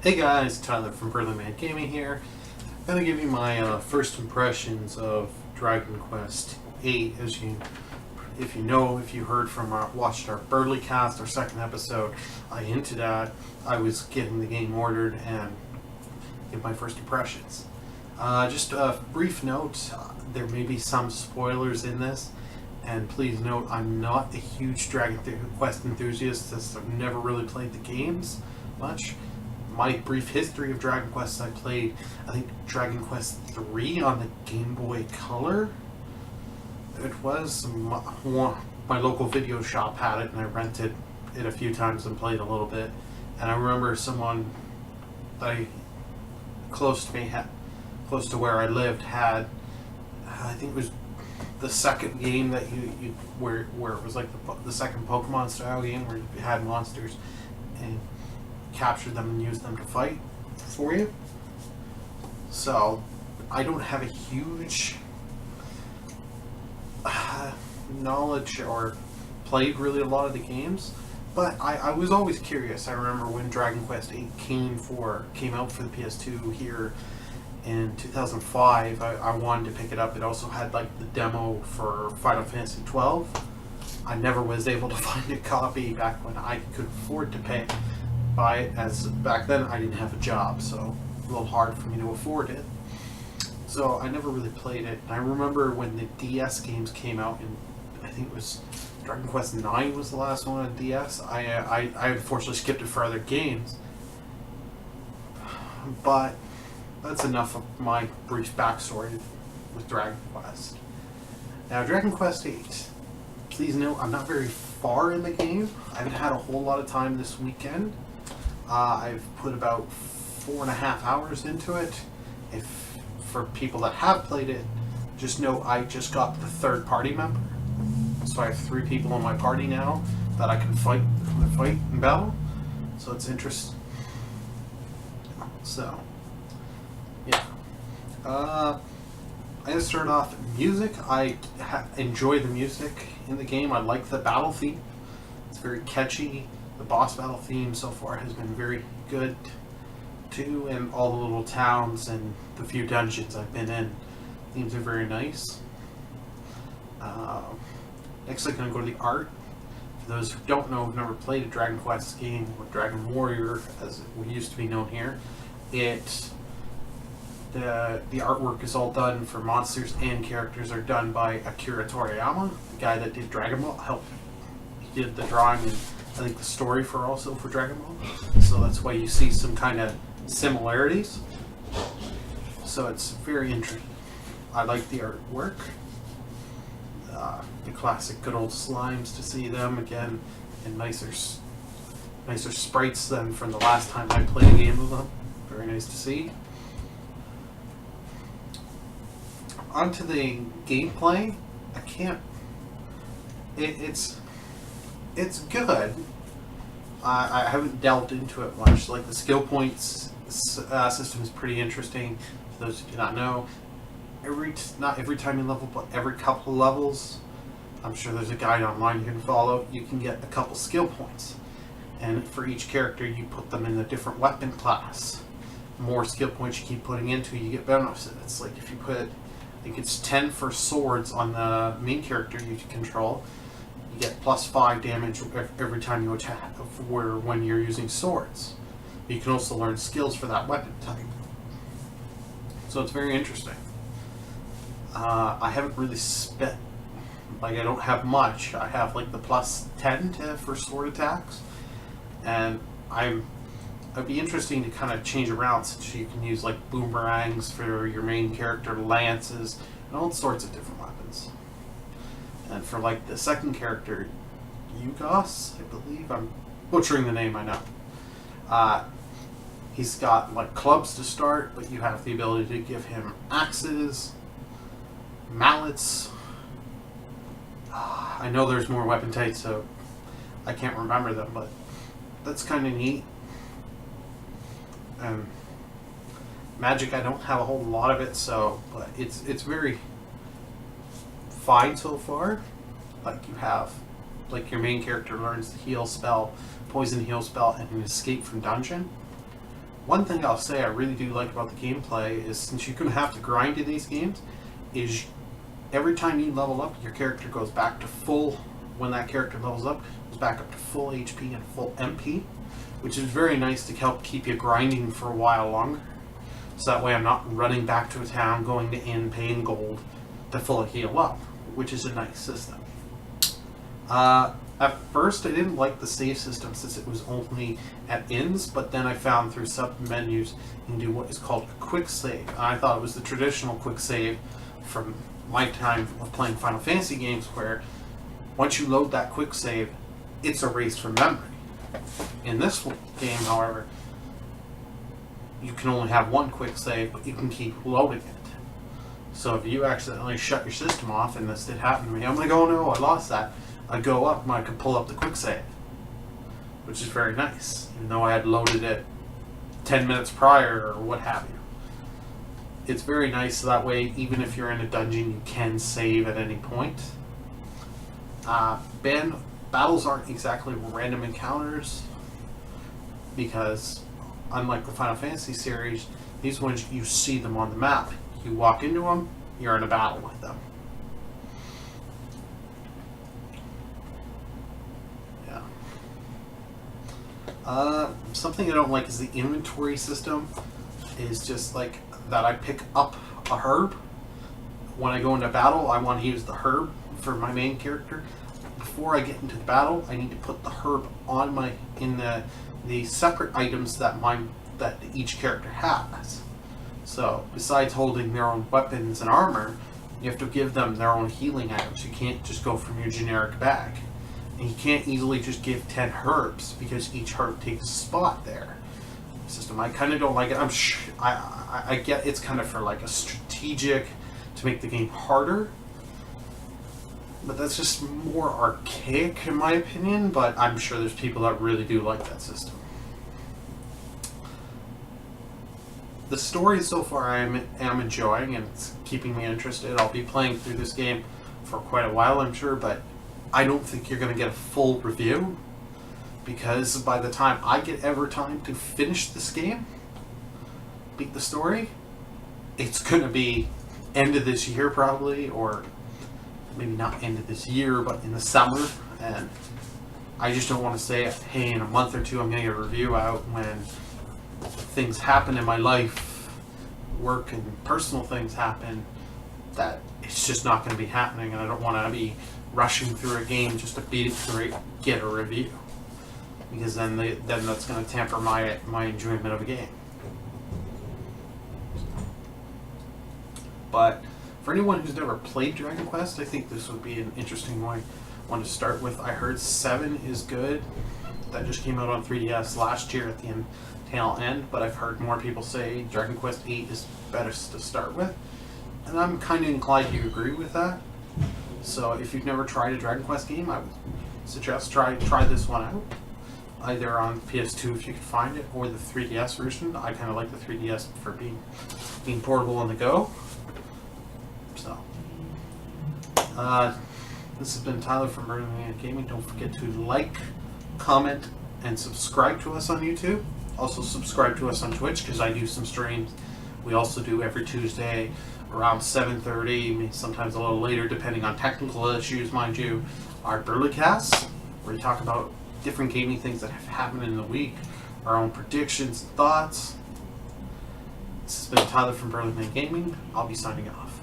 Hey guys, Tyler from Burlymengaming here. I'm going to give you my first impressions of Dragon Quest 8. If you heard from watched our BurlyCast, our second episode, into that. I was getting the game ordered and give my first impressions. Just a brief note, there may be some spoilers in this, and please note I'm not a huge Dragon Quest enthusiast, as I've never really played the games much. My brief history of Dragon Quest, I played, I think, Dragon Quest 3 on the Game Boy Color. It was, my local video shop had it, and I rented it a few times and played a little bit. And I remember someone close to where I lived had, I think it was the second game that where it was like the second Pokemon style game where you had monsters and captured them and used them to fight for you. So I don't have a huge knowledge or played really a lot of the games, but I was always curious. I remember when Dragon Quest 8 came out for the PS2 here in 2005, I wanted to pick it up. It also had like the demo for Final Fantasy 12. I never was able to find a copy back when I could afford to buy it, as back then I didn't have a job, so a little hard for me to afford it. So I never really played it. I remember when the DS games came out, and I think it was Dragon Quest 9 was the last one on DS. I unfortunately skipped it for other games, but that's enough of my brief backstory with Dragon Quest. Now, Dragon Quest 8. Please note, I'm not very far in the game. I haven't had a whole lot of time this weekend. I've put about 4.5 hours into it. For people that have played it, just know I just got the third party member. So I have 3 people in my party now that I can fight and battle. So it's interesting. So, yeah. I'm going to start off music. I enjoy the music in the game. I like the battle theme. It's very catchy. The boss battle theme so far has been very good too, and all the little towns and the few dungeons I've been in, themes are very nice. Next I'm going to go to the art. For those who don't know, who've never played a Dragon Quest game, or Dragon Warrior as it used to be known here, the artwork is all done for monsters and characters are done by Akira Toriyama, the guy that did Dragon Ball. He did the drawing and I think the story for Dragon Ball. So that's why you see some kind of similarities. So it's very interesting. I like the artwork. The classic good old slimes, to see them again, and nicer sprites than from the last time I played a game of them. Very nice to see. Onto the gameplay. It's good. I haven't delved into it much. Like, the skill points system is pretty interesting. For those who do not know, not every time you level, but every couple of levels, I'm sure there's a guide online you can follow, you can get a couple skill points. And for each character, you put them in a different weapon class. The more skill points you keep putting into, you get bonuses. It's like if you put, I think it's 10 for swords on the main character you control, you get +5 damage every time you attack when you're using swords. You can also learn skills for that weapon type. So it's very interesting. I haven't really spent, I don't have much. I have like the +10 for sword attacks, and it'd be interesting to kind of change around, since you can use like boomerangs for your main character, lances, and all sorts of different weapons. And for like the second character, Yugos, I believe, I'm butchering the name, I know. He's got like clubs to start, but you have the ability to give him axes, mallets. I know there's more weapon types, so I can't remember them, but that's kind of neat. Magic, I don't have a whole lot of it, but it's very fine so far. Like, you have, like, your main character learns the heal spell, poison heal spell, and an escape from dungeon. One thing I'll say I really do like about the gameplay is, since you're going to have to grind in these games, is every time you level up, your character goes back to full, when that character levels up, goes back up to full HP and full MP, which is very nice to help keep you grinding for a while longer. So that way I'm not running back to a town, going to inn, paying gold to fully heal up, which is a nice system. At first I didn't like the save system since it was only at inns, but then I found through sub-menus you can do what is called a quick save. I thought it was the traditional quick save from my time of playing Final Fantasy games, where once you load that quick save, it's erased from memory. In this game, however, you can only have one quick save, but you can keep loading it. So if you accidentally shut your system off, and this did happen to me, I'm like, oh no, I lost that. I go up and I can pull up the quick save, which is very nice, even though I had loaded it 10 minutes prior or what have you. It's very nice, so that way even if you're in a dungeon you can save at any point. Battles aren't exactly random encounters, because unlike the Final Fantasy series, these ones you see them on the map. You walk into them, you're in a battle with them. Something I don't like is the inventory system. Is just like that I pick up a herb. When I go into battle, I want to use the herb for my main character. Before I get into the battle, I need to put the herb on the separate items that each character has. So besides holding their own weapons and armor, you have to give them their own healing items. You can't just go from your generic bag. And you can't easily just give 10 herbs, because each herb takes a spot there. System, I kind of don't like it. I get it's kind of for like a strategic to make the game harder, but that's just more archaic in my opinion. But I'm sure there's people that really do like that system. The story so far I am enjoying, and it's keeping me interested. I'll be playing through this game for quite a while, I'm sure, but I don't think you're going to get a full review, because by the time I get ever time to finish this game, beat the story, it's going to be end of this year probably, or maybe not end of this year, but in the summer. And I just don't want to say, hey, in a month or two I'm going to get a review out, when things happen in my life, work and personal things happen, that it's just not going to be happening, and I don't want to be rushing through a game just to beat it through, get a review, because then that's going to temper my enjoyment of a game. But for anyone who's never played Dragon Quest, I think this would be an interesting one to start with. I heard 7 is good. That just came out on 3DS last year at the tail end, but I've heard more people say Dragon Quest 8 is better to start with, and I'm kind of inclined to agree with that. So if you've never tried a Dragon Quest game, I would suggest try this one out. Either on PS2 if you can find it, or the 3DS version. I kind of like the 3DS for being portable on the go. So, this has been Tyler from Burlymengaming. Don't forget to like, comment, and subscribe to us on YouTube. Also subscribe to us on Twitch, because I do some streams. We also do every Tuesday around 7:30, sometimes a little later depending on technical issues, mind you, our BurlyCast, where we talk about different gaming things that have happened in the week, our own predictions and thoughts. This has been Tyler from Burlymengaming. I'll be signing off.